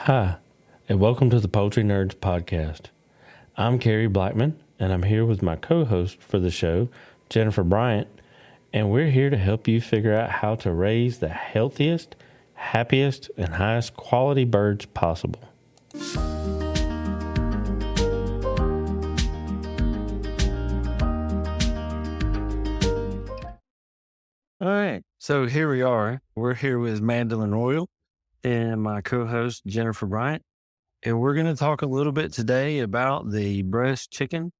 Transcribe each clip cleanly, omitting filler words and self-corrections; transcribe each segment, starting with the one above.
Hi, and welcome to the Poultry Nerds podcast. I'm Carey Blackmon, and I'm here with my co-host for the show, Jennifer Bryant, and we're here to help you figure out how to raise the healthiest, happiest, and highest quality birds possible. All right. So here we are. We're here with Mandelyn Royal and my co-host, Jennifer Bryant. And we're going to talk a little bit today about the breast chicken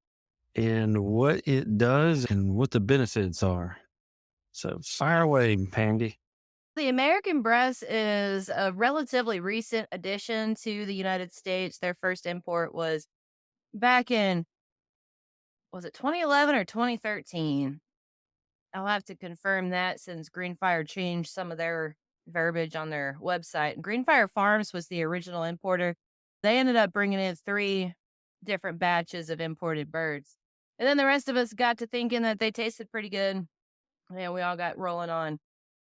and what it does and what the benefits are. So fire away, Pandy. The American Bresse is a relatively recent addition to the United States. Their first import was back in, was it 2011 or 2013? I'll have to confirm that since Greenfire changed some of their verbiage on their website. Greenfire Farms was the original importer. They ended up bringing in 3 different batches of imported birds. And then the rest of us got to thinking that they tasted pretty good. And we all got rolling on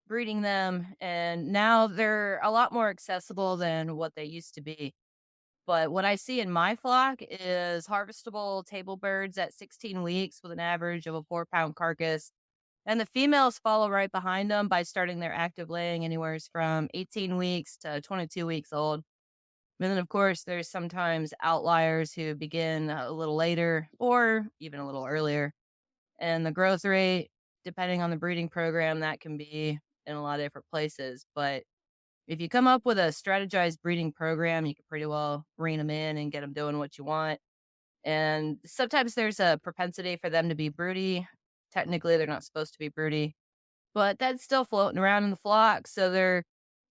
breeding them, and now they're a lot more accessible than what they used to be. But what I see in my flock is harvestable table birds at 16 weeks with an average of a 4-pound carcass. And the females follow right behind them by starting their active laying anywhere from 18 weeks to 22 weeks old. And then, of course, there's sometimes outliers who begin a little later or even a little earlier. And the growth rate, depending on the breeding program, that can be in a lot of different places. But if you come up with a strategized breeding program, you can pretty well rein them in and get them doing what you want. And sometimes there's a propensity for them to be broody. Technically, they're not supposed to be broody, but that's still floating around in the flock. So they're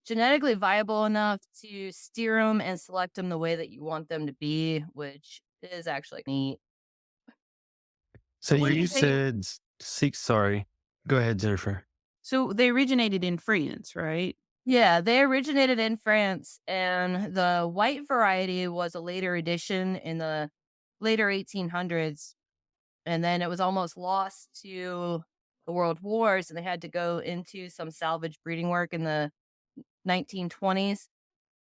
genetically viable enough to steer them and select them the way that you want them to be, which is actually neat. So What do you you think? said six. Sorry. Go ahead, Jennifer. So they originated in France, right? Yeah, they originated in France, and the white variety was a later addition in the later 1800s. And then it was almost lost to the world wars, and they had to go into some salvage breeding work in the 1920s.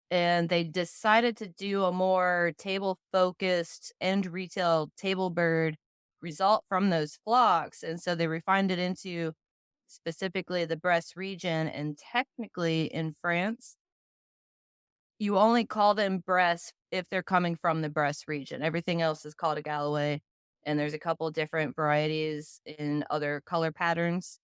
And they decided to do a more table focused end retail table bird result from those flocks. And so they refined it into specifically the Bresse region, and technically in France, you only call them Bresse if they're coming from the Bresse region. Everything else is called a Galloway, and there's a couple different varieties in other color patterns,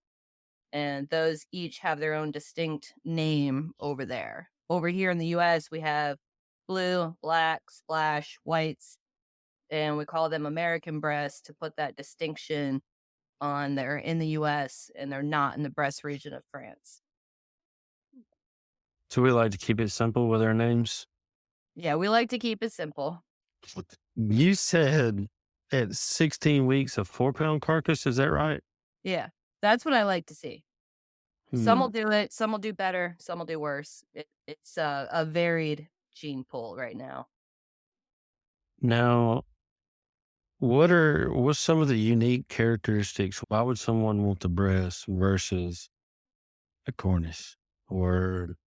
and those each have their own distinct name over there. Over here in the US, we have blue, black, splash, whites, and we call them American Bresse to put that distinction on there in the US, and they're not in the Bresse region of France. So we like to keep it simple with our names. Yeah, we like to keep it simple. You said at 16 weeks, a 4-pound carcass. Is that right? Yeah, that's what I like to see. Some Hmm. will do it, some will do better, some will do worse. It's a varied gene pool right now. Now, what's some of the unique characteristics? Why would someone want the breast versus a Cornish or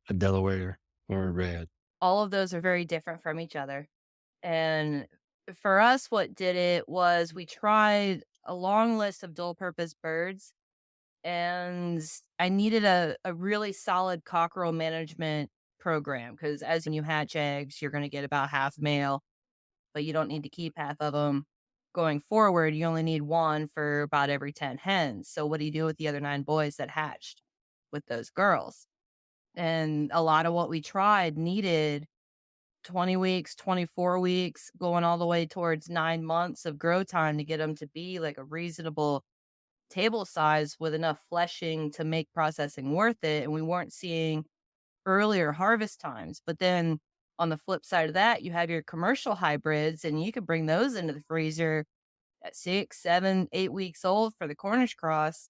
a Delaware or a red? All of those are very different from each other. And for us, what did it was we tried a long list of dual purpose birds, and I needed a really solid cockerel management program because as you hatch eggs, you're going to get about half male, but you don't need to keep half of them. Going forward, you only need one for about every 10 hens. So what do you do with the other 9 boys that hatched with those girls? And a lot of what we tried needed 20 weeks, 24 weeks, going all the way towards 9 months of grow time to get them to be like a reasonable table size with enough fleshing to make processing worth it. And we weren't seeing earlier harvest times. But then on the flip side of that, you have your commercial hybrids, and you could bring those into the freezer at 6, 7, 8 weeks old for the Cornish Cross,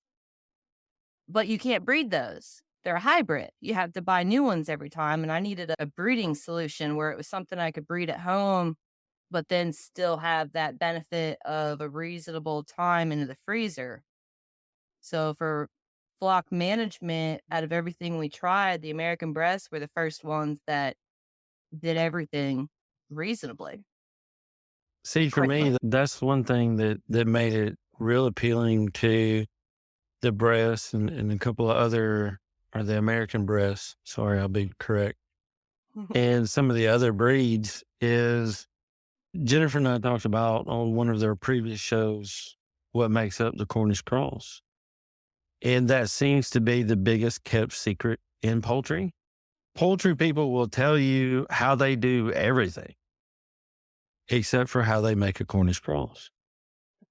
but you can't breed those. They're a hybrid. You have to buy new ones every time. And I needed a breeding solution where it was something I could breed at home, but then still have that benefit of a reasonable time into the freezer. So for flock management, out of everything we tried, the American Bresse were the first ones that did everything reasonably. See, for Quickly. me, that's one thing that made it real appealing to the Bresse and a couple of other, or the American Bresse. Sorry, I'll be correct. And some of the other breeds is Jennifer and I talked about on one of their previous shows what makes up the Cornish Cross. And that seems to be the biggest kept secret in poultry. Poultry people will tell you how they do everything, except for how they make a Cornish Cross.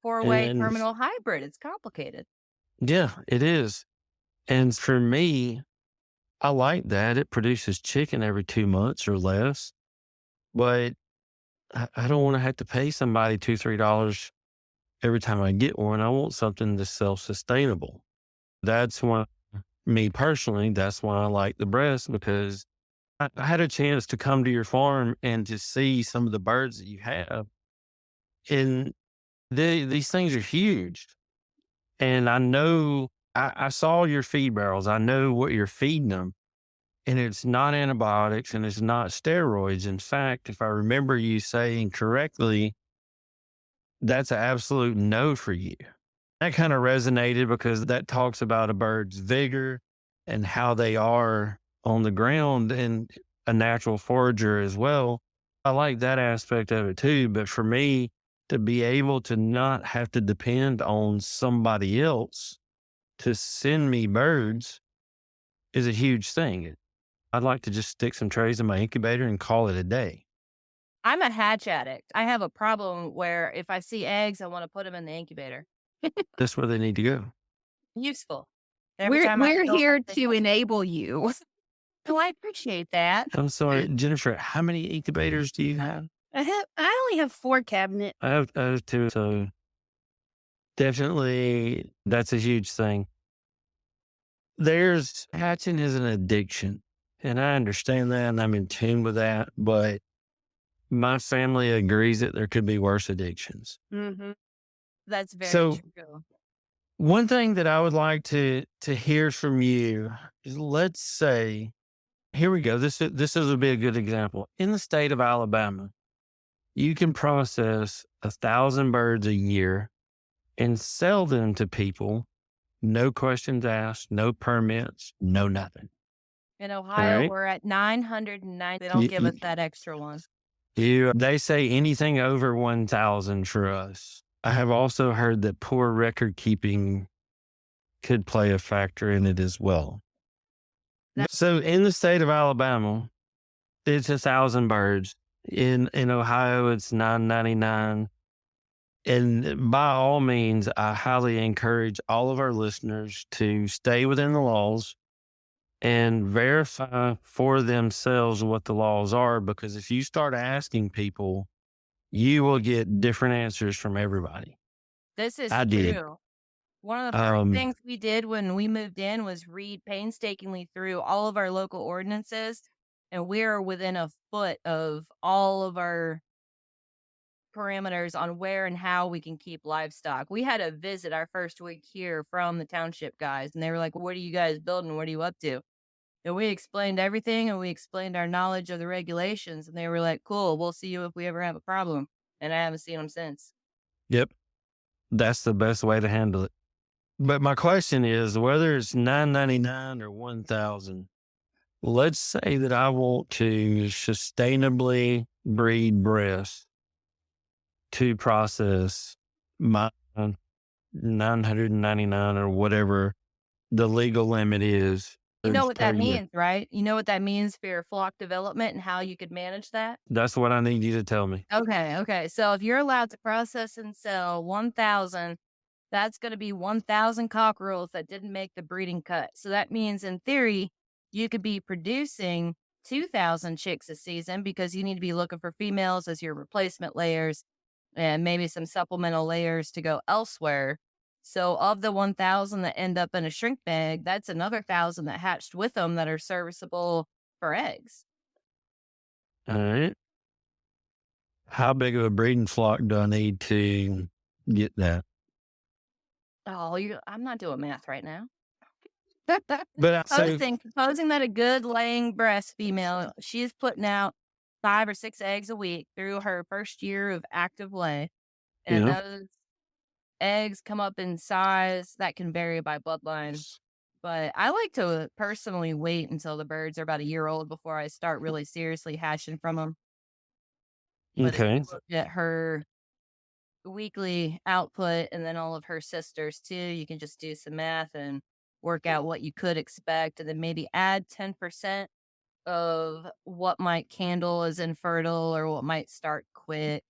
4-way And terminal hybrid. It's complicated. yeah, it is. And for me, I like that. It produces chicken every 2 months or less, but I don't want to have to pay somebody $2, $3 every time I get one. I want something that's self-sustainable. That's why, me personally, that's why I like the Bresse, because I had a chance to come to your farm and to see some of the birds that you have. And these things are huge. And I know, I saw your feed barrels. I know what you're feeding them. And it's not antibiotics and it's not steroids. In fact, if I remember you saying correctly, that's an absolute no for you. That kind of resonated because that talks about a bird's vigor and how they are on the ground and a natural forager as well. I like that aspect of it too. But for me, to be able to not have to depend on somebody else to send me birds is a huge thing. I'd like to just stick some trays in my incubator and call it a day. I'm a hatch addict. I have a problem where if I see eggs, I want to put them in the incubator. That's where they need to go. Useful. Every time We're fill here something- to enable you. Oh, I appreciate that. I'm sorry, Jennifer, how many incubators do you have? I only have 4 cabinets. I have 2. So definitely that's a huge thing. Hatching is an addiction. And I understand that and I'm in tune with that. But my family agrees that there could be worse addictions. Mm-hmm. That's very So- true. One thing that I would like to hear from you is, let's say, here we go. This would be a good example. In the state of Alabama, you can process 1,000 birds a year and sell them to people. No questions asked, no permits, no nothing. In Ohio, right. we're at 909. They don't Ye- give us that extra one. They say anything over 1,000 for us. I have also heard that poor record keeping could play a factor in it as well. So in the state of Alabama, it's 1,000 birds. In Ohio, it's 999. And by all means, I highly encourage all of our listeners to stay within the laws and verify for themselves what the laws are, because if you start asking people, you will get different answers from everybody. This is I did. true. One of the first things we did when we moved in was read painstakingly through all of our local ordinances, and we're within a foot of all of our parameters on where and how we can keep livestock. We had a visit our first week here from the township guys, and they were like, "What are you guys building? What are you up to?" And we explained everything, and we explained our knowledge of the regulations, and they were like, "Cool, we'll see you if we ever have a problem." And I haven't seen them since. Yep. That's the best way to handle it. But my question is, whether it's $9.99 or $1,000, let's say that I want to sustainably breed Bresse to process my 999 or whatever the legal limit is. You know what that per year. means, right? You know what that means for your flock development and how you could manage that? That's what I need you to tell me. Okay. So if you're allowed to process and sell 1,000, that's going to be 1,000 cockerels that didn't make the breeding cut. So that means, in theory, you could be producing 2,000 chicks a season because you need to be looking for females as your replacement layers and maybe some supplemental layers to go elsewhere. So of the 1,000 that end up in a shrink bag, that's another 1,000 that hatched with them that are serviceable for eggs. All right. How big of a breeding flock do I need to get that? Oh, I'm not doing math right now. But Supposing that a good laying breast female, she's putting out 5 or 6 eggs a week through her first year of active lay. And Yeah. those eggs come up in size that can vary by bloodline. But I like to personally wait until the birds are about a year old before I start really seriously hatching from them. But if Okay. you look at her weekly output and then all of her sisters too, you can just do some math and work out what you could expect, and then maybe add 10% of what might candle as infertile or what might start quick.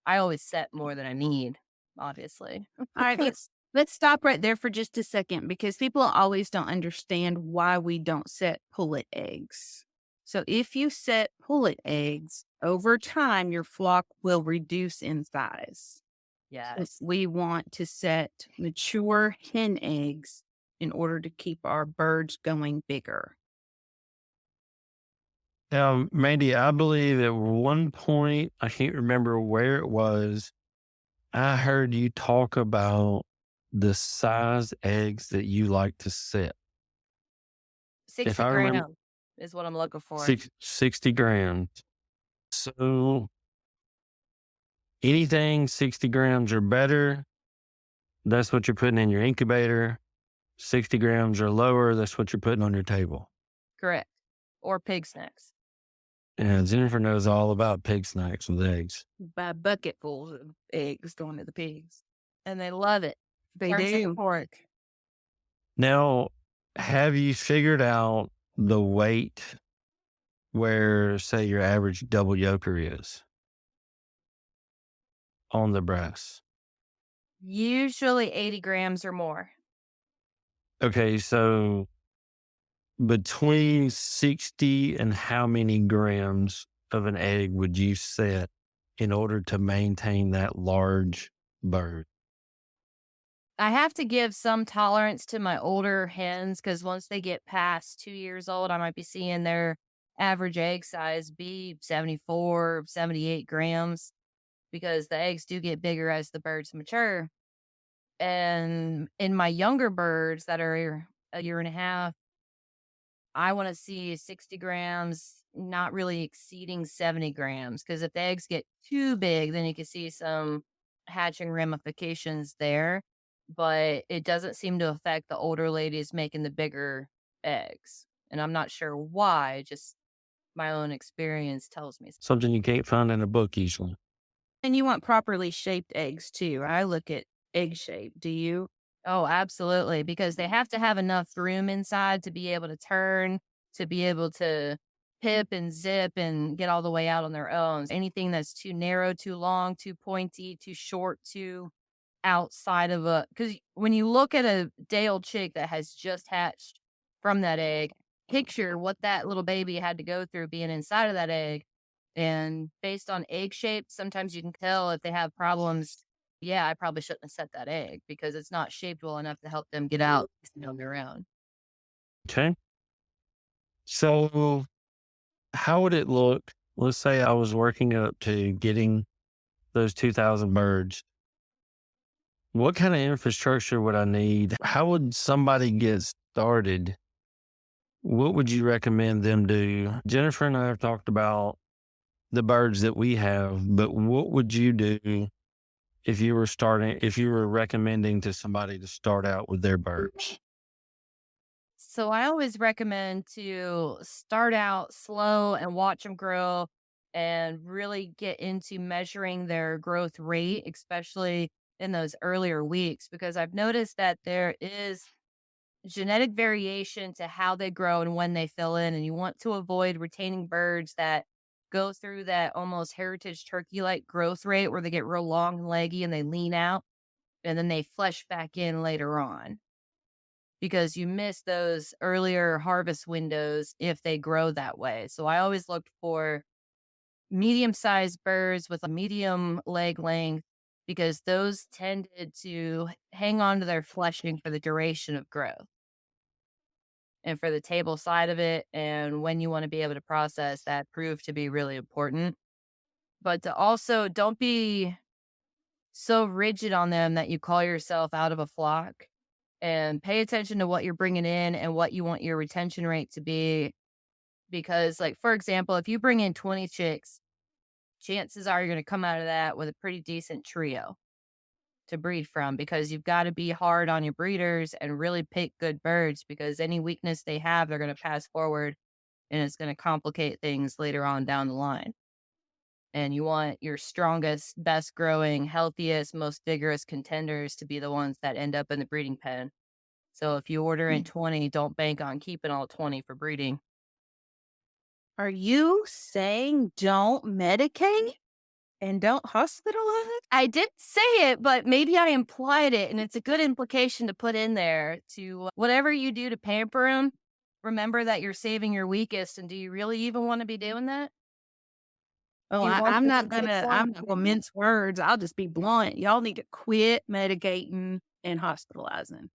I always set more than I need, obviously. All right, let's stop right there for just a second because people always don't understand why we don't set pullet eggs. So if you set pullet eggs, over time your flock will reduce in size. So Yes. we want to set mature hen eggs in order to keep our birds going bigger. Now, Mandy, I believe at one point, I can't remember where it was, I heard you talk about the size eggs that you like to set. 60 I remember, grams is what I'm looking for. 60 grams. So anything 60 grams or better, that's what you're putting in your incubator. 60 grams or lower, that's what you're putting on your table. Correct. Or pig snacks. And Jennifer knows all about pig snacks with eggs. Buy bucketfuls of eggs going to the pigs. And they love it. They Turns into do. pork. Now, have you figured out the weight where, say, your average double yoker is on the breast? Usually 80 grams or more. Okay, so between 60 and how many grams of an egg would you set in order to maintain that large bird? I have to give some tolerance to my older hens because once they get past 2 years old, I might be seeing their average egg size be 74, 78 grams because the eggs do get bigger as the birds mature. And in my younger birds that are a year and a half, I want to see 60 grams, not really exceeding 70 grams. Because if the eggs get too big, then you can see some hatching ramifications there. But it doesn't seem to affect the older ladies making the bigger eggs. And I'm not sure why, just my own experience tells me. Something you can't find in a book usually. And you want properly shaped eggs too. I look at egg shape. Do you? Oh, absolutely. Because they have to have enough room inside to be able to turn, to be able to pip and zip and get all the way out on their own. Anything that's too narrow, too long, too pointy, too short, too outside of because when you look at a day old chick that has just hatched from that egg, picture what that little baby had to go through being inside of that egg. And based on egg shape, sometimes you can tell if they have problems. Yeah, I probably shouldn't have set that egg because it's not shaped well enough to help them get out on their own. Okay. So how would it look? Let's say I was working up to getting those 2,000 birds. What kind of infrastructure would I need? How would somebody get started? What would you recommend them do? Jennifer and I have talked about the birds that we have, but what would you do if you were recommending to somebody to start out with their birds? So I always recommend to start out slow and watch them grow and really get into measuring their growth rate, especially in those earlier weeks, because I've noticed that there is genetic variation to how they grow and when they fill in. And you want to avoid retaining birds that go through that almost heritage turkey like growth rate where they get real long and leggy and they lean out and then they flesh back in later on because you miss those earlier harvest windows if they grow that way. So I always look for medium-sized birds with a medium leg length because those tended to hang on to their fleshing for the duration of growth and for the table side of it. And when you want to be able to process that proved to be really important. But to also don't be so rigid on them that you call yourself out of a flock and pay attention to what you're bringing in and what you want your retention rate to be. Because, like, for example, if you bring in 20 chicks chances are you're going to come out of that with a pretty decent trio to breed from, because you've got to be hard on your breeders and really pick good birds, because any weakness they have, they're going to pass forward, and it's going to complicate things later on down the line. And you want your strongest, best growing, healthiest, most vigorous contenders to be the ones that end up in the breeding pen. So if you order in 20, don't bank on keeping all 20 for breeding. Are you saying don't medicate and don't hospitalize? I did say it, but maybe I implied it, and it's a good implication to put in there. To whatever you do to pamper them, remember that you're saving your weakest. And do you really even want to be doing that? Oh, You want I'm them not to gonna. take I'm one- not gonna mince words. I'll just be blunt. Y'all need to quit medicating and hospitalizing.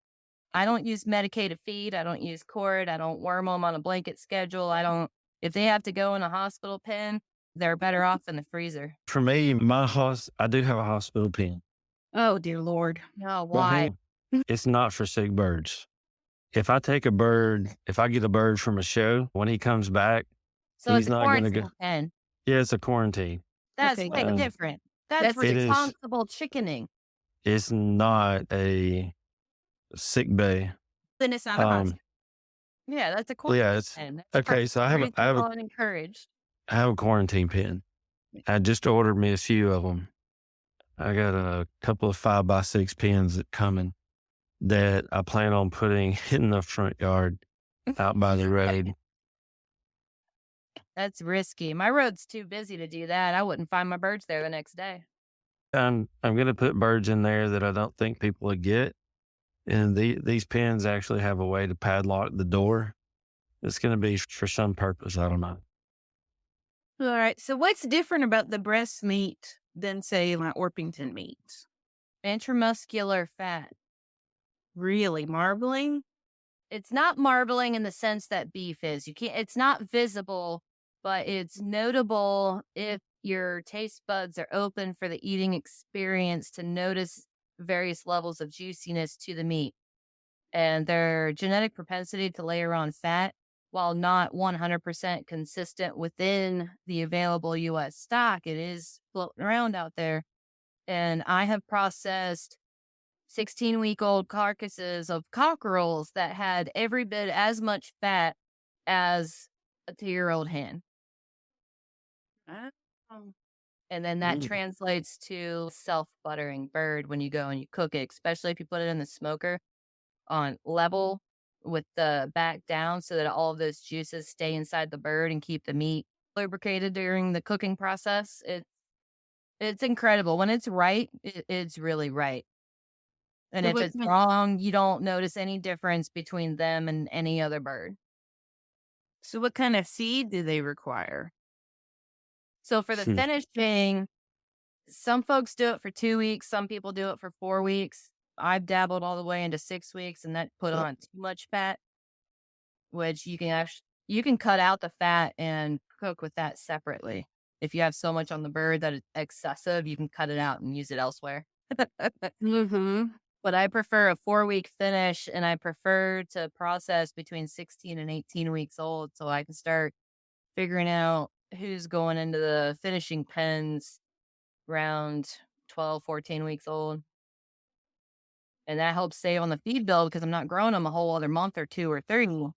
I don't use medicated feed. I don't use cord. I don't worm them on a blanket schedule. I don't. If they have to go in a hospital pen, they're better off in the freezer. For me, I do have a hospital pen. Oh dear Lord. No, But why? it's not for sick birds. If I get a bird from a show, when he comes back, So he's it's a not going to quarantine go. pen. Yeah, it's a quarantine. That's Okay, way good. different. That's That's- It is. responsible chickening. It's not a sick bay. Then it's not a hospital. Yeah, that's a Well, quarantine yeah, it's pen. That's okay. So I have reasonable and encouraged. a quarantine pen. I just ordered me a few of them. I got a couple of 5x6 pens coming that I plan on putting in the front yard out by the road. That's risky. My road's too busy to do that. I wouldn't find my birds there the next day. I'm going to put birds in there that I don't think people would get. And these pens actually have a way to padlock the door. It's going to be for some purpose. I don't know. All right. So what's different about the breast meat than say like Orpington meat? Intramuscular fat. Really, marbling? It's not marbling in the sense that beef is. It's not visible, but it's notable if your taste buds are open for the eating experience to notice various levels of juiciness to the meat. And their genetic propensity to layer on fat, while not 100% consistent within the available U.S. stock, it is floating around out there. And I have processed 16-week-old carcasses of cockerels that had every bit as much fat as a 2-year-old hen. Oh. And then that translates to self-buttering bird when you go and you cook it, especially if you put it in the smoker on level with the back down so that all of those juices stay inside the bird and keep the meat lubricated during the cooking process. It's incredible. When it's right, it's really right. And So if what it's kind- wrong, you don't notice any difference between them and any other bird. So what kind of seed do they require? So for the finishing, some folks do it for 2 weeks. Some people do it for 4 weeks. I've dabbled all the way into 6 weeks, and that put on too much fat, which you can cut out the fat and cook with that separately. If you have so much on the bird that it's excessive, you can cut it out and use it elsewhere. Mm-hmm. But I prefer a 4-week finish, and I prefer to process between 16 and 18 weeks old so I can start figuring out who's going into the finishing pens around 12, 14 weeks old. And that helps save on the feed bill because I'm not growing them a whole other month or 2 or 3.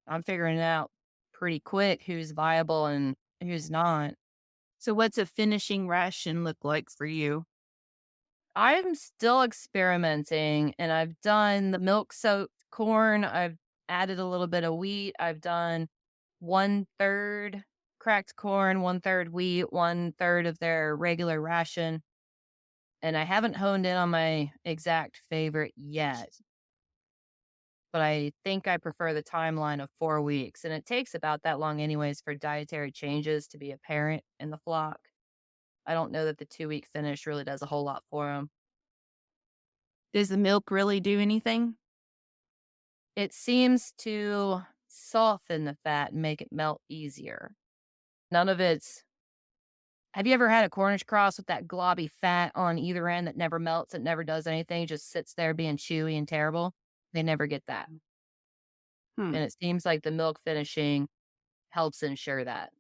I'm figuring out pretty quick who's viable and who's not. So what's a finishing ration look like for you? I'm still experimenting, and I've done the milk soaked corn. I've added a little bit of wheat. I've done 1/3 cracked corn, 1/3 wheat, 1/3 of their regular ration. And I haven't honed in on my exact favorite yet. But I think I prefer the timeline of 4 weeks. And it takes about that long anyways for dietary changes to be apparent in the flock. I don't know that the 2-week finish really does a whole lot for them. Does the milk really do anything? It seems to soften the fat and make it melt easier. None of it's... Have you ever had a Cornish Cross with that globby fat on either end that never melts, it never does anything, just sits there being chewy and terrible? They never get that. Hmm. And it seems like the milk finishing helps ensure that.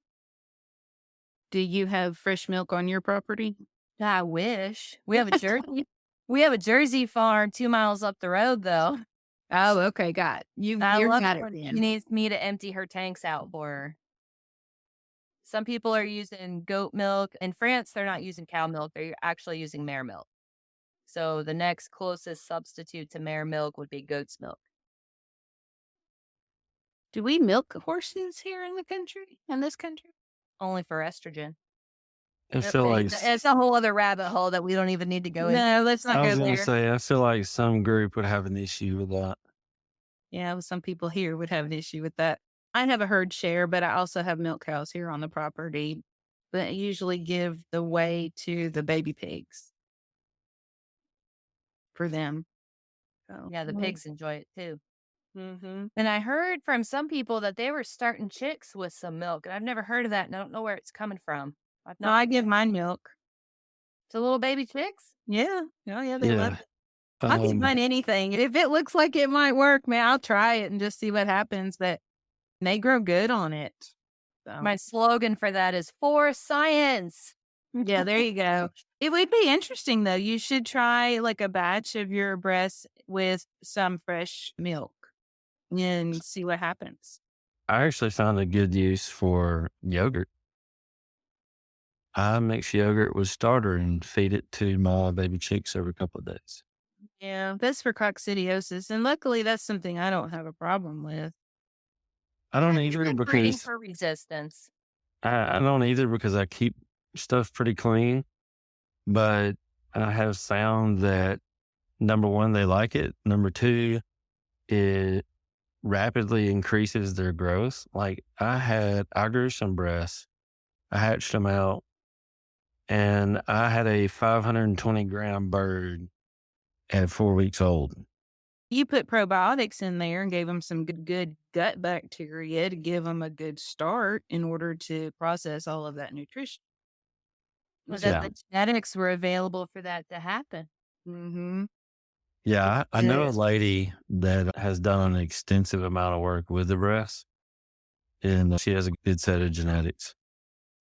Do you have fresh milk on your property? I wish. We have a Jersey. We have a Jersey farm 2 miles up the road, though. Oh, okay, got it. I You're love got it it when she then. needs me to empty her tanks out for her. Some people are using goat milk. In France, they're not using cow milk. They're actually using mare milk. So the next closest substitute to mare milk would be goat's milk. Do we milk horses here in this country? Only for estrogen. I feel like It's a whole other rabbit hole that we don't even need to go into. No, let's not I go was going there. to say, I feel like some group would have an issue with that. Yeah, well, some people here would have an issue with that. I have a herd share, but I also have milk cows here on the property. But I usually give the whey to the baby pigs for them. So, Yeah, the pigs enjoy it too. Mm-hmm. And I heard from some people that they were starting chicks with some milk, and I've never heard of that, and I don't know where it's coming from. No, I give mine milk. to little baby chicks. Yeah. Oh, yeah, they love Yeah. it. I'll give mine anything. If it looks like it might work, man, I'll try it and just see what happens. But they grow good on it. So. My slogan for that is for science. Yeah, there you go. It would be interesting though. You should try like a batch of your breasts with some fresh milk and see what happens. I actually found a good use for yogurt. I mix yogurt with starter and feed it to my baby chicks every couple of days. Yeah, that's for coccidiosis. And luckily that's something I don't have a problem with. I don't You've either been breeding because for resistance. I don't either because I keep stuff pretty clean, but I have found that number one, they like it. Number two, it rapidly increases their growth. Like I grew some breasts, I hatched them out, and I had a 520 gram bird at 4 weeks old. You put probiotics in there and gave them some good gut bacteria to give them a good start in order to process all of that nutrition. Was Yeah. that the genetics were available for that to happen? Mm-hmm. Yeah, I know a Yes. lady that has done an extensive amount of work with the breasts, and she has a good set of genetics.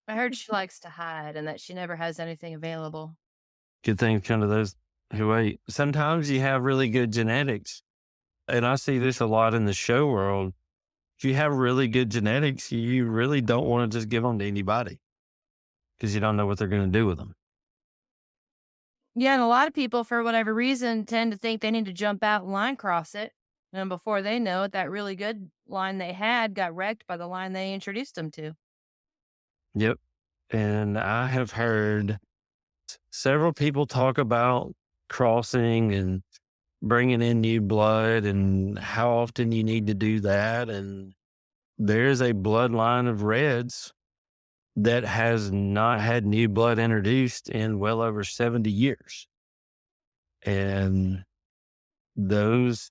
I heard she likes to hide and that she never has anything available. Good things come to those who wait. Sometimes you have really good genetics, and I see this a lot in the show world. If you have really good genetics, you really don't want to just give them to anybody because you don't know what they're going to do with them. Yeah, and a lot of people, for whatever reason, tend to think they need to jump out and line cross it. And before they know it, that really good line they had got wrecked by the line they introduced them to. Yep. And I have heard several people talk about crossing and bringing in new blood and how often you need to do that. And there's a bloodline of reds that has not had new blood introduced in well over 70 years. And those,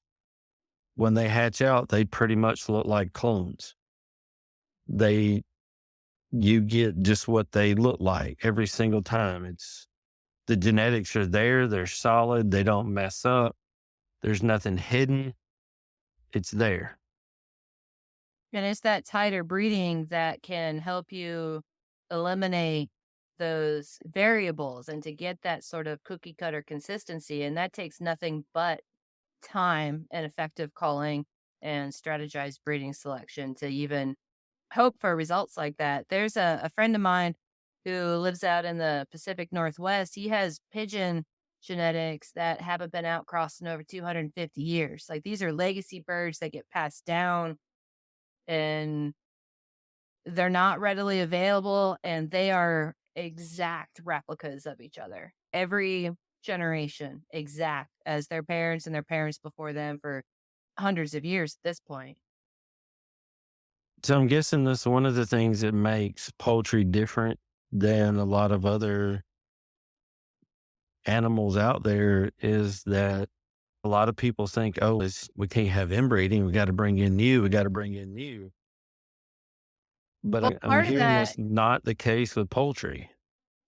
when they hatch out, they pretty much look like clones. You get just what they look like every single time. It's the genetics are there. They're solid. They don't mess up. There's nothing hidden. It's there. And it's that tighter breeding that can help you eliminate those variables and to get that sort of cookie cutter consistency. And that takes nothing but time and effective culling and strategized breeding selection to even hope for results like that. There's a friend of mine who lives out in the Pacific Northwest. He has pigeon genetics that haven't been outcrossed in over 250 years. Like these are legacy birds that get passed down and they're not readily available and they are exact replicas of each other. Every generation exact as their parents and their parents before them for hundreds of years at this point. So I'm guessing that's one of the things that makes poultry different than a lot of other animals out there is that a lot of people think, oh, we can't have inbreeding. We got to bring in new. But Well, I'm part of hearing that- that's not the case with poultry.